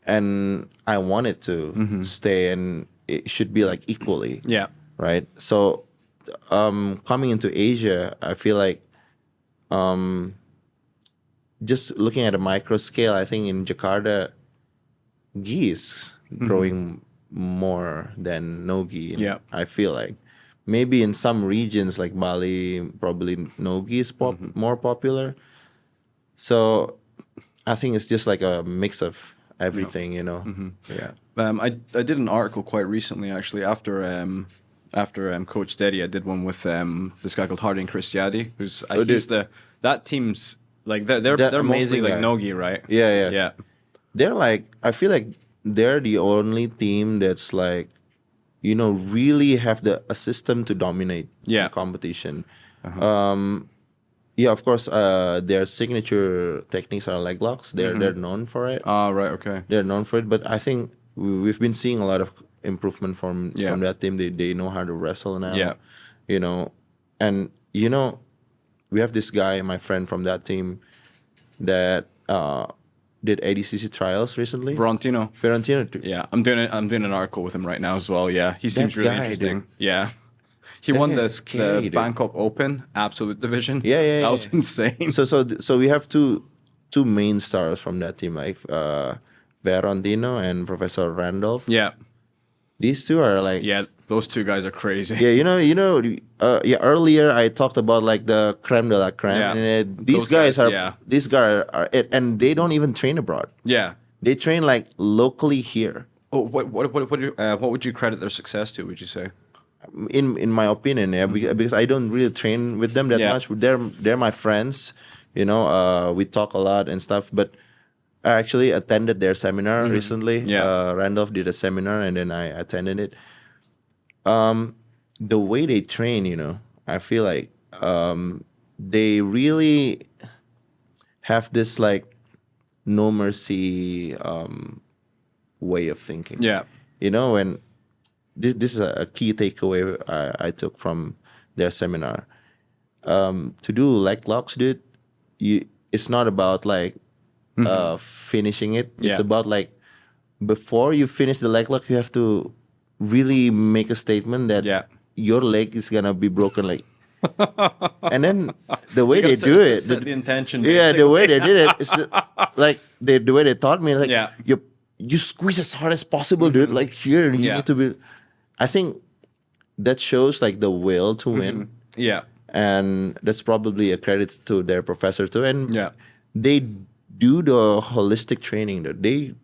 and I want it to stay, and it should be like equally. Yeah. Right. So, coming into Asia, I feel like, just looking at a micro scale, I think in Jakarta, gi is growing more than no gi. Yeah. I feel like. Maybe in some regions like Bali, probably no-gi is more popular. So I think it's just like a mix of everything, you know. Yeah. I did an article quite recently, actually, after Coach Deddy. I did one with this guy called Hardianism, who's that team's like they're mostly like no-gi, right? Yeah. They're like, I feel like they're the only team that's like, you know, really have a system to dominate the competition. Of course, their signature techniques are leg locks. They're known for it. Right, okay. They're known for it, but I think we've been seeing a lot of improvement from that team. They know how to wrestle now. Yeah. You know, and you know, we have this guy, my friend from that team, that did ADCC trials recently. Ferrantino. Yeah, I'm doing an article with him right now as well. Yeah, he seems really interesting. Dude. Yeah, he won the Bangkok Open Absolute Division. Yeah. That was insane. So we have two main stars from that team, like Ferrantino and Professor Randolph. Yeah, these two are like those two guys are crazy. Yeah, you know. Earlier I talked about like the creme de la creme. Yeah. And these guys are it, and they don't even train abroad. Yeah, they train like locally here. Oh, what would you credit their success to? Would you say? In my opinion, because I don't really train with them that much. They're my friends. You know, we talk a lot and stuff. But I actually attended their seminar recently. Yeah, Randolph did a seminar, and then I attended it. The way they train, you know, I feel like they really have this like no mercy way of thinking. Yeah, you know, and this is a key takeaway I took from their seminar. To do leg locks, dude, it's not about like finishing it. It's Yeah. about like before you finish the leg lock, you have to really make a statement that Yeah. your leg is gonna be broken. Like, and then the way You they gotta do set- it, set the intention, Yeah, the basically. way they did it is like the way they taught me. Like, Yeah. you squeeze as hard as possible, dude. Like here, you Yeah. need to be. I think that shows like the will to win. Yeah. And that's probably a credit to their professor too. And Yeah. they do the holistic training. They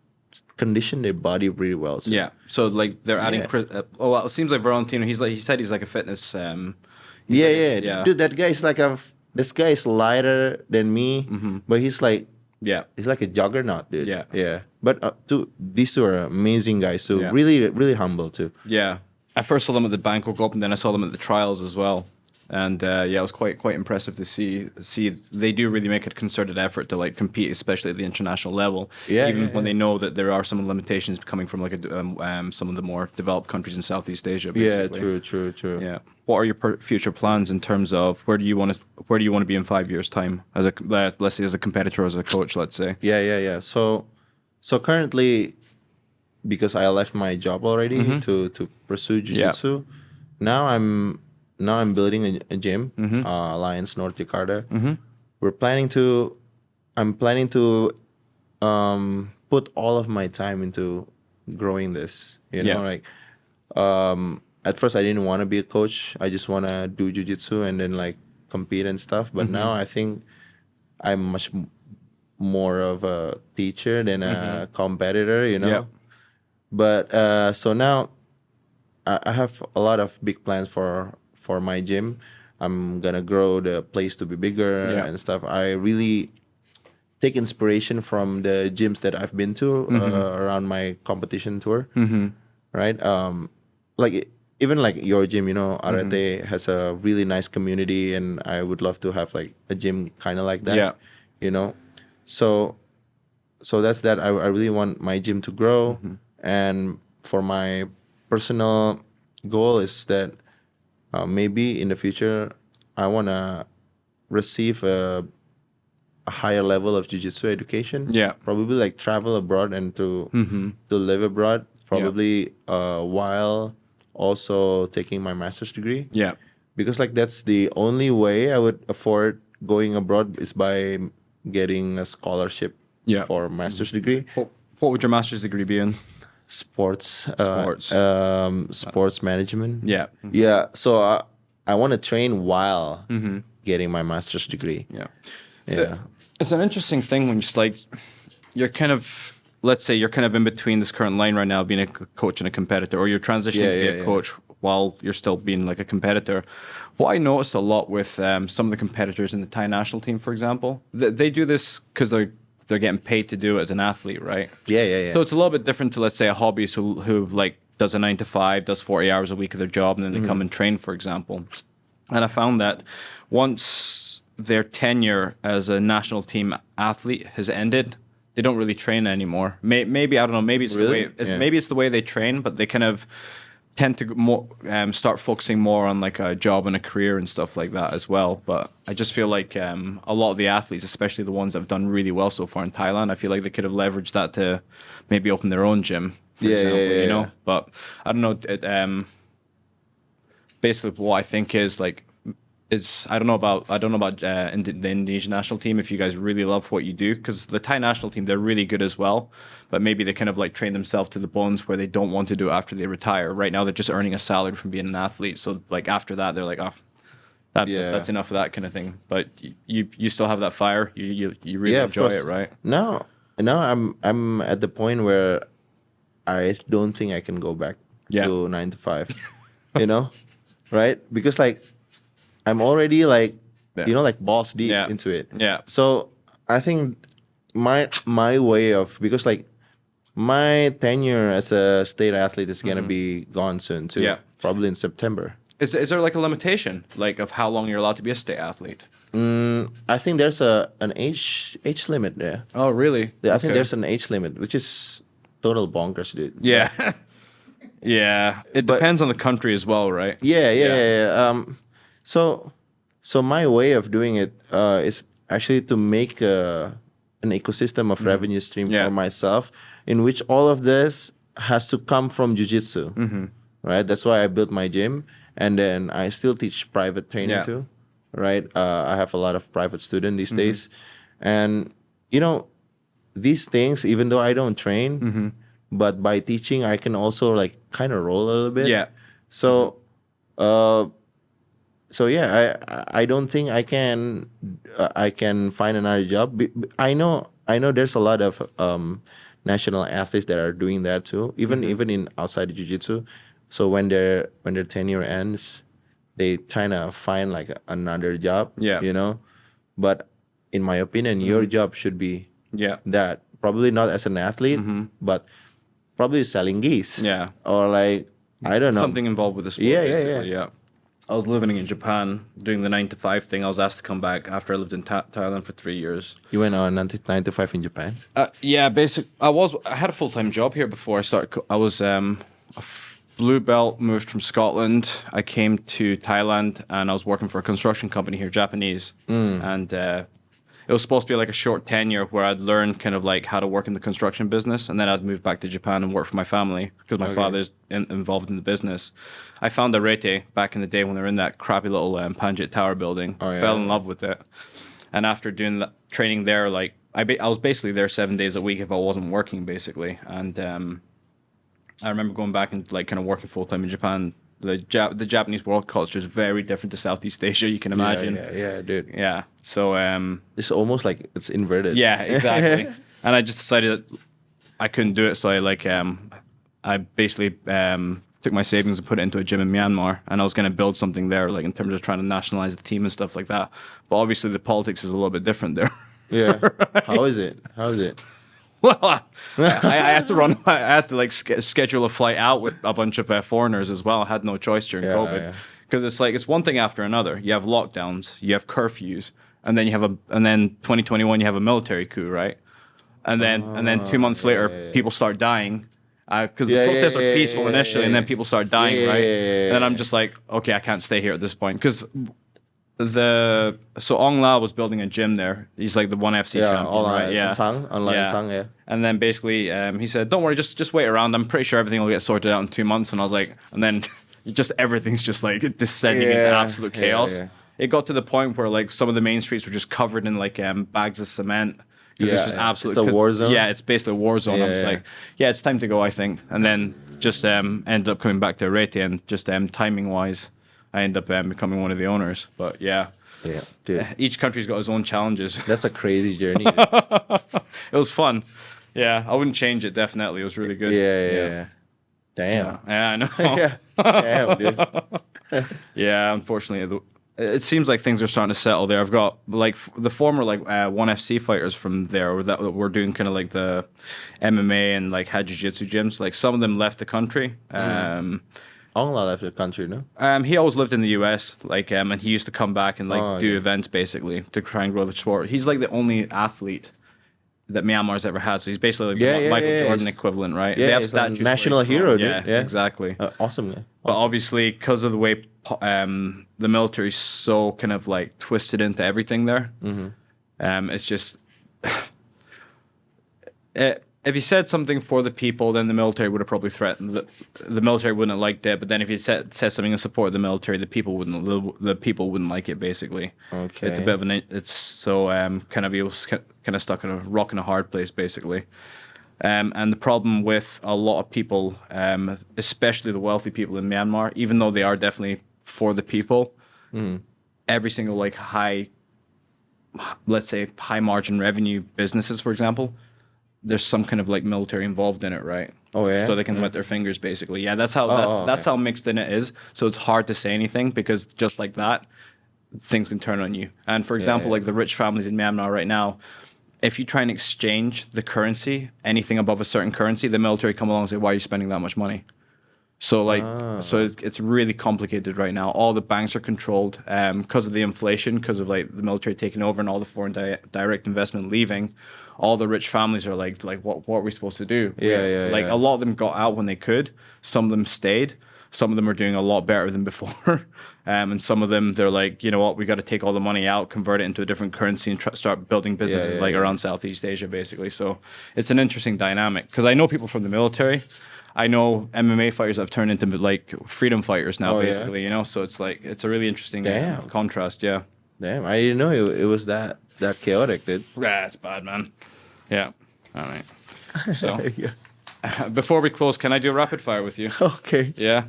condition their body really well. So. Yeah. So like they're adding. Yeah. Well, it seems like Valentino. He said he's like a fitness. He's Yeah, like yeah, yeah. dude. That guy is like this guy is lighter than me, but he's like Yeah. a juggernaut, dude. Yeah. yeah. But these two are amazing guys. So Yeah. really, really humble too. Yeah. I first saw them at the Bangkok Open, then I saw them at the trials as well. And yeah, it was quite impressive to see they do really make a concerted effort to like compete, especially at the international level. Yeah, even yeah, when they know that there are some limitations coming from like some of the more developed countries in Southeast Asia. Yeah, Basically. true. Yeah. What are your future plans in terms of where do you want to be in 5 years' time as a let's say as a competitor, as a coach, let's say. Yeah. So currently, because I left my job already to pursue jiu-jitsu, now I'm building a gym, Alliance North Jakarta. I'm planning to put all of my time into growing this. You know, Yeah. like at first I didn't want to be a coach. I just want to do jiu-jitsu and then like compete and stuff. But now I think I'm much more of a teacher than a competitor. You know. Yeah. But so now I have a lot of big plans for my gym. I'm gonna grow the place to be bigger Yeah. and stuff. I really take inspiration from the gyms that I've been to around my competition tour. Right? Like even like your gym, you know, Arete has a really nice community, and I would love to have like a gym kind of like that. Yeah. You know, so that's that. I really want my gym to grow, and for my personal goal is that maybe in the future I wanna receive a higher level of jiu-jitsu education. Yeah. Probably like travel abroad and to live abroad. Probably while also taking my master's degree. Yeah. Because like that's the only way I would afford going abroad is by getting a scholarship Yeah. for a master's degree. What would your master's degree be in? Sports. Sports. Sports management. Yeah. Yeah. So I want to train while getting my master's degree. Yeah. Yeah. It's an interesting thing when it's like you're kind of, let's say you're kind of in between this current line right now, being a coach and a competitor, or you're transitioning to be a coach while you're still being like a competitor. What I noticed a lot with some of the competitors in the Thai national team, for example, they do this because they're getting paid to do it as an athlete, right? Yeah. So it's a little bit different to, let's say, a hobbyist who like does a 9 to 5, does 40 hours a week of their job, and then they come and train, for example. And I found that once their tenure as a national team athlete has ended, they don't really train anymore. Maybe I don't know. Maybe it's Really? the way. Maybe it's the way they train, but they kind of tend to more start focusing more on like a job and a career and stuff like that as well. But I just feel like a lot of the athletes, especially the ones that have done really well so far in Thailand, I feel like they could have leveraged that to maybe open their own gym, for example, you know. But I don't know. Basically, what I think is like. I don't know about the Indonesian national team if you guys really love what you do, because the Thai national team, they're really good as well, but maybe they kind of like train themselves to the bones where they don't want to do it after they retire. Right now they're just earning a salary from being an athlete, so like after that they're like, oh, that's enough of that kind of thing. But you still have that fire. You really enjoy it, right? No, I'm at the point where I don't think I can go back to 9 to 5. You know, right? Because like I'm already like you know, like balls deep into it. Yeah. So I think my way of, because like my tenure as a state athlete is gonna be gone soon too. Yeah. Probably in September. Is there like a limitation, like of how long you're allowed to be a state athlete? I think there's an age limit there. Oh, really? I think there's an age limit, which is total bonkers, dude. Yeah. Yeah. It depends on the country as well, right? Yeah. So my way of doing it is actually to make an ecosystem of revenue stream Yeah. for myself, in which all of this has to come from jiu-jitsu, right? That's why I built my gym, and then I still teach private training Yeah. too, right? I have a lot of private students these days, and you know, these things, even though I don't train, but by teaching, I can also like kind of roll a little bit. Yeah. So, so yeah, I don't think I can find another job. I know there's a lot of national athletes that are doing that too. Even in outside of jiu-jitsu. So when their tenure ends, they trying to find like another job. Yeah. You know, but in my opinion, your job should be Yeah. that, probably not as an athlete, but probably selling geese. Yeah. Or like, I don't know. Something involved with the sport. Yeah, basically. yeah. I was living in Japan doing the 9 to 5 thing. I was asked to come back after I lived in Thailand for 3 years. You went on 9 to 5 in Japan? Yeah, I had a full-time job here before I started. I was a blue belt, moved from Scotland. I came to Thailand and I was working for a construction company here, Japanese. And it was supposed to be like a short tenure where I'd learn kind of like how to work in the construction business, and then I'd move back to Japan and work for my family because my father's involved in the business. I found Arete back in the day when they were in that crappy little Panjit Tower building. Fell in love with it. And after doing that training there, like I was basically there 7 days a week if I wasn't working, basically. And I remember going back and like kind of working full time in Japan. The Japanese world culture is very different to Southeast Asia, you can imagine. Yeah, dude. Yeah. So It's almost like it's inverted. yeah, exactly. And I just decided that I couldn't do it, so I basically took my savings and put it into a gym in Myanmar, and I was going to build something there, like in terms of trying to nationalize the team and stuff like that. But obviously, the politics is a little bit different there. Yeah. How is it? Well, I had to run. I had to like schedule a flight out with a bunch of foreigners as well. I had no choice during COVID because it's like it's one thing after another. You have lockdowns, you have curfews, and then 2021 you have a military coup, right? And then 2 months later, people start dying because the protests are peaceful initially, and then people start dying, right? And then I'm just like, okay, I can't stay here at this point because. So Ong La was building a gym there. He's like the ONE FC champion, right? Online. And then basically he said, "Don't worry, just wait around. I'm pretty sure everything will get sorted out in 2 months." And I was like, and then just everything's just like descending into absolute chaos. It got to the point where like some of the main streets were just covered in like bags of cement. It's just absolutely it's a war zone. Yeah, it's basically a war zone. I was like, yeah, it's time to go, I think. And then just ended up coming back to Arete, and just timing wise, I ended up becoming one of the owners. But yeah, dude. Each country's got its own challenges. That's a crazy journey. It was fun. Yeah, I wouldn't change it. Definitely, it was really good. Yeah. Damn. Yeah, I know. Damn, dude. Yeah, unfortunately, it seems like things are starting to settle there. I've got like the former like ONE FC fighters from there that were doing kind of like the MMA and like had jiu-jitsu gyms. Like some of them left the country. Ong La left the country, no? He always lived in the US, like, and he used to come back and like do events basically to try and grow the sport. He's like the only athlete that Myanmar's ever had, so he's basically like the Michael Jordan equivalent, right? Yeah, They have he's a statues national for his hero, phone. dude. Yeah, exactly. Awesome guy. But obviously, because of the way the military's so kind of like twisted into everything there, it's just if you said something for the people, then the military would have probably threatened. The military wouldn't have liked it. But then if you said something in support of the military, the people wouldn't like it. Basically, Okay. It's a bit of kind of he was kind of stuck in a rock and a hard place, basically. And the problem with a lot of people, especially the wealthy people in Myanmar, even though they are definitely for the people, every single like let's say high margin revenue businesses, for example, there's some kind of like military involved in it, right? Oh yeah. So they can wet their fingers, basically. Yeah, that's how mixed in it is. So it's hard to say anything because just like that, things can turn on you. And for example, like the rich families in Myanmar right now, if you try and exchange the currency, anything above a certain currency, the military come along and say, "Why are you spending that much money?" So like, it's really complicated right now. All the banks are controlled because of the inflation, because of like the military taking over and all the foreign direct investment leaving. All the rich families are like what are we supposed to do? Yeah. Like a lot of them got out when they could. Some of them stayed. Some of them are doing a lot better than before. And some of them, they're like, you know what, we got to take all the money out, convert it into a different currency, and start building businesses around Southeast Asia, basically. So it's an interesting dynamic. Because I know people from the military. I know MMA fighters that have turned into like freedom fighters now, basically, you know? So it's like, it's a really interesting contrast, yeah. Damn, I didn't know it was that chaotic, dude. Yeah, it's bad, man. Yeah. All right. So, before we close, can I do a rapid fire with you? Okay. Yeah.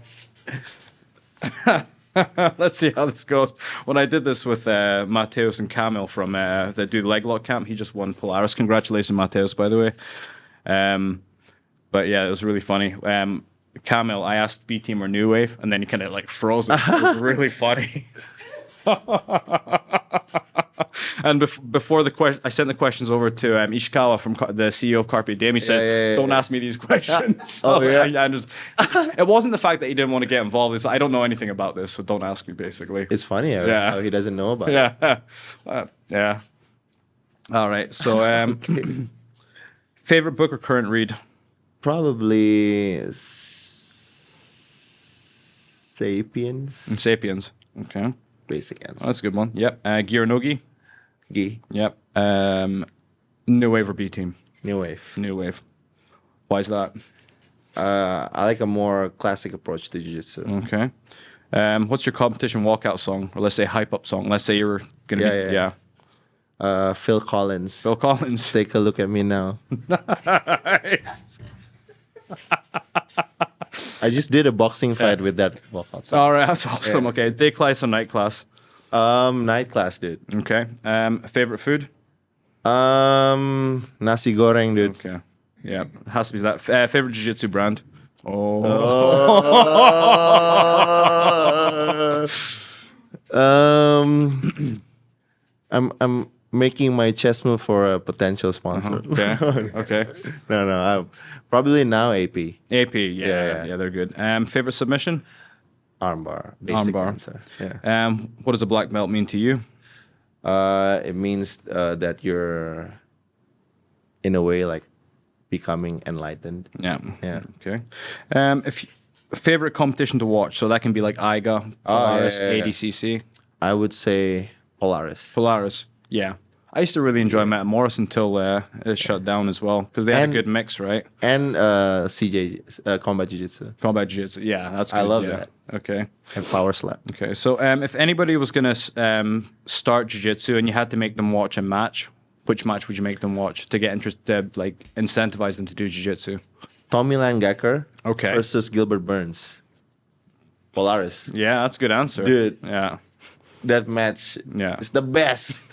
Let's see how this goes. When I did this with Mateus and Kamil from that do the leg lock camp, he just won Polaris. Congratulations, Mateus, by the way. But yeah, it was really funny. Kamil, I asked B Team or New Wave, and then he kind of like froze it. It was really funny. And before the question, I sent the questions over to Ishikawa from the CEO of Carpe Diem. He said, "Don't ask me these questions." It wasn't the fact that he didn't want to get involved. It's I don't know anything about this, so don't ask me. Basically, it's funny how he doesn't know about it. Yeah. All right. So, favorite book or current read? Probably Sapiens. Sapiens. Okay. Basic answer. Oh, that's a good one. Yep. Gi or no gi? Gi. Yep. New Wave or B Team? New Wave. New Wave. Why is that? I like a more classic approach to jiu-jitsu. Okay. What's your competition walkout song? Or let's say hype up song. Let's say you were going to be... Phil Collins. Phil Collins. Take a look at me now. I just did a boxing fight with that walkout song. All right, that's awesome. Okay, day class or night class? Night class, dude. Okay. Favorite food? Nasi goreng, dude. Okay. Yeah, it has to be that. Favorite jiu-jitsu brand? I'm making my chest move for a potential sponsor. Okay. No. Probably now AP. AP, yeah, they're good. Favorite submission? Armbar. Armbar. Answer. Yeah. What does a black belt mean to you? It means that you're, in a way, like becoming enlightened. Yeah. Okay. Favorite competition to watch? So that can be like IGA, Polaris, ADCC. I would say Polaris. Polaris. Yeah. I used to really enjoy Matt Morris until it shut down as well because they had a good mix, right? And CJ, Combat Jiu-Jitsu. Combat Jiu-Jitsu, yeah, that's good. I love that. Okay. And Power Slap. Okay, so if anybody was going to start Jiu-Jitsu and you had to make them watch a match, which match would you make them watch to get interested, like incentivize them to do Jiu-Jitsu? Tommy Langacker okay. versus Gilbert Burns. Polaris. Yeah, that's a good answer. Dude. Yeah. That match is the best.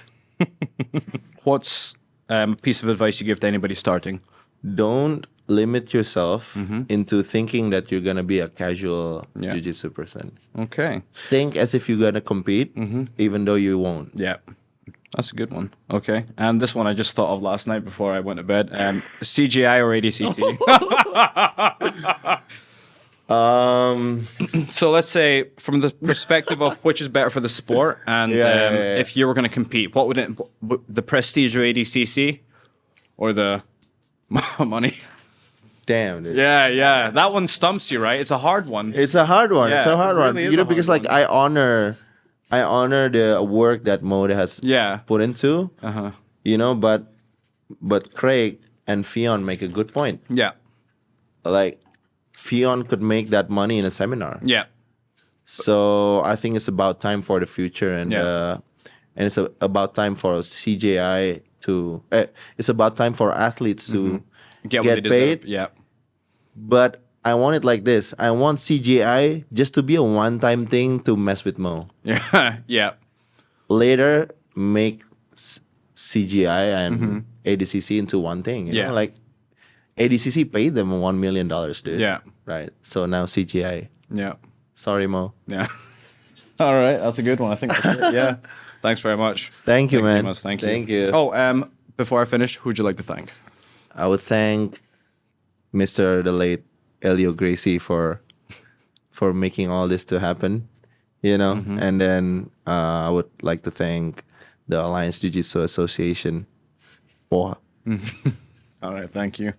What's a piece of advice you give to anybody starting? Don't limit yourself into thinking that you're going to be a casual jiu-jitsu person. Okay. Think as if you're going to compete, even though you won't. Yeah. That's a good one. Okay. And this one I just thought of last night before I went to bed. CGI or ADCC? So let's say from the perspective of which is better for the sport and if you were going to compete, what would it, the prestige of ADCC or the money? Damn, dude. Yeah. That one stumps you, right? It's a hard one. It's a hard one. Yeah, it's a hard one. Really you know, because like I honor the work that Modal has put into. You know, but Craig and Fionn make a good point. Yeah. Like Fionn could make that money in a seminar. Yeah. So I think it's about time for the future, and it's about time for CJI to. It's about time for athletes to get paid. Yeah. But I want it like this. I want CJI just to be a one-time thing to mess with Mo. Yeah. Later, make CGI and ADCC into one thing. You know? Like ADCC paid them $1 million, dude. Yeah. Right. So now CGI. Yeah. Sorry, Mo. Yeah. All right. That's a good one. I think that's it. Yeah. Thanks very much. Thank you, man. Thank you. Thank you. Oh, before I finish, who'd you like to thank? I would thank Mr. the late Elio Gracie for making all this to happen, you know. And then I would like to thank the Alliance Jiu-Jitsu Association. All right. Thank you.